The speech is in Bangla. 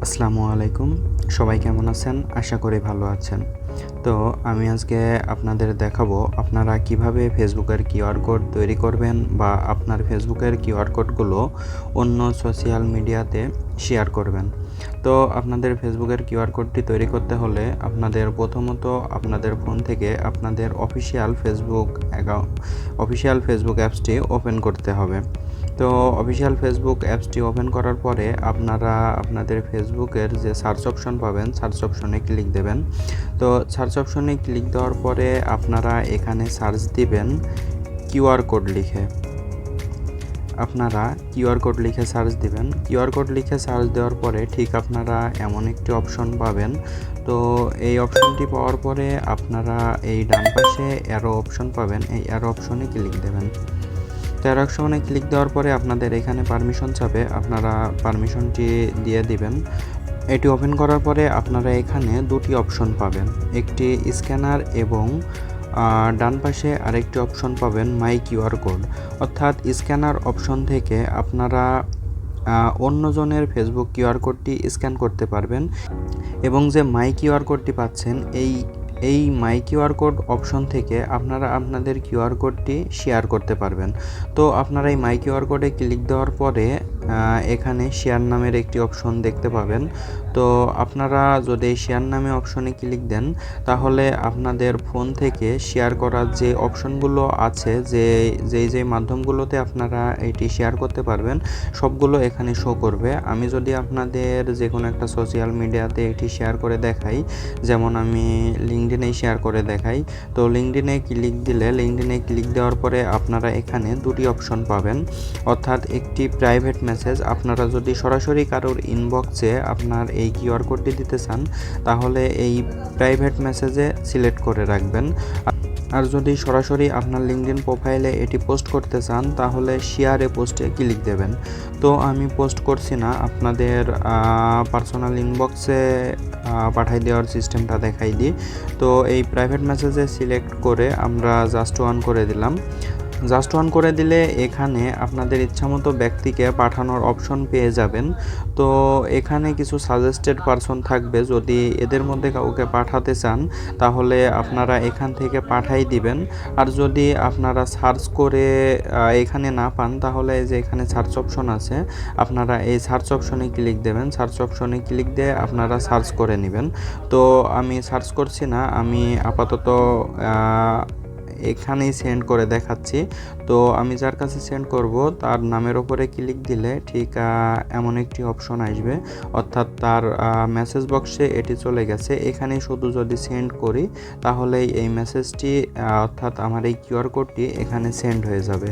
আসসালামু আলাইকুম। সবাই কেমন আছেন? আশা করি ভালো আছেন। তো আমি আজকে আপনাদের দেখাবো আপনারা কিভাবে ফেসবুকের কিউআর কোড তৈরি করবেন বা আপনার ফেসবুকের কিউআর কোডগুলো অন্য সোশ্যাল মিডিয়াতে শেয়ার করবেন। তো আপনাদের ফেসবুকের কিউআর কোডটি তৈরি করতে হলে আপনাদের প্রথমত আপনাদের ফোন থেকে আপনাদের অফিসিয়াল ফেসবুক অ্যাপসটি ওপেন করতে হবে। তো অফিসিয়াল ফেসবুক অ্যাপসটি ওপেন করার পরে আপনারা আপনাদের ফেসবুকের যে সার্চ অপশন পাবেন, সার্চ অপশনে ক্লিক দেবেন। তো সার্চ অপশনে ক্লিক দেওয়ার পরে আপনারা এখানে সার্চ দিবেন কিউআর কোড লিখে। আপনারা কিউআর কোড লিখে সার্চ দিবেন। কিউআর কোড লিখে সার্চ দেওয়ার পরে ঠিক আপনারা এমন একটি অপশন পাবেন। তো এই অপশনটি পাওয়ার পরে আপনারা এই ডান পাশে অ্যারো অপশন পাবেন, এই অ্যারো অপশনে ক্লিক দেবেন। তো অ্যারো অপশনে ক্লিক দেওয়ার পরে আপনাদের এখানে পারমিশন চাবে, আপনারা পারমিশনটি দিয়ে দিবেন। এটি ওপেন করার পরে আপনারা এখানে দুটি অপশন পাবেন, একটি স্ক্যানার এবং ডান পাশে আরেকটি অপশন পাবেন মাই কিউআর কোড। অর্থাৎ স্ক্যানার অপশন থেকে আপনারা অন্যজনের ফেসবুক কিউআর কোডটি স্ক্যান করতে পারবেন এবং যে মাই কিউআর কোডটি পাচ্ছেন এই মাই কিউআর কোড অপশন থেকে আপনারা আপনাদের কিউআর কোডটি শেয়ার করতে পারবেন। তো আপনারা এই মাই কিউআর কোডে ক্লিক দেওয়ার পরে এখানে শেয়ার নামের একটি অপশন দেখতে পাবেন। তো আপনারা যদি এই শেয়ার নামে অপশনে ক্লিক দেন তাহলে আপনাদের ফোন থেকে শেয়ার করার যে অপশনগুলো আছে, যেই মাধ্যমগুলোতে আপনারা এটি শেয়ার করতে পারবেন সবগুলো এখানে শো করবে। আমি যদি আপনাদের যে কোনো একটা সোশ্যাল মিডিয়াতে এটি শেয়ার করে দেখাই, যেমন আমি লিঙ্কডইনে শেয়ার করে দেখাই। তো লিঙ্কডইনে ক্লিক দেওয়ার পরে আপনারা এখানে দুটি অপশন পাবেন, অর্থাৎ একটি প্রাইভেট মেসেজ। আপনারা যদি সরাসরি কারোর ইনবক্সে আপনার এই কিউআর কোডটি দিতে চান তাহলে এই প্রাইভেট মেসেজে সিলেক্ট করে রাখবেন। আর যদি সরাসরি আপনার লিঙ্কডইন প্রোফাইলে এটি পোস্ট করতে চান তাহলে শেয়ারে পোস্টে ক্লিক দেবেন। তো আমি পোস্ট করছি না, আপনাদের পার্সোনাল ইনবক্সে পাঠাই দেওয়ার সিস্টেমটা দেখাই দিই। তো এই প্রাইভেট মেসেজে সিলেক্ট করে আমরা জাস্ট অন করে দিলাম। জাস্ট অন করে দিলে এখানে আপনাদের ইচ্ছামতো ব্যক্তিকে পাঠানোর অপশন পেয়ে যাবেন। তো এখানে কিছু সাজেস্টেড পারসন থাকবে, যদি এদের মধ্যে কাউকে পাঠাতে চান তাহলে আপনারা এখান থেকে পাঠাই দিবেন। আর যদি আপনারা সার্চ করে এখানে না পান তাহলে এই যে এখানে সার্চ অপশন আছে, আপনারা এই সার্চ অপশনে ক্লিক দেবেন। সার্চ অপশনে ক্লিক দিয়ে আপনারা সার্চ করে নেবেন। তো আমি সার্চ করছি না, আমি আপাতত এখানেই সেন্ড করে দেখাচ্ছি। তো আমি যার কাছে সেন্ড করব তার নামের ওপরে ক্লিক দিলে ঠিক এমন একটি অপশন আসবে, অর্থাৎ তার মেসেজ বক্সে এটি চলে গেছে। এখানে শুধু যদি সেন্ড করি তাহলেই এই মেসেজটি অর্থাৎ আমার এই কিউআর কোডটি এখানে সেন্ড হয়ে যাবে।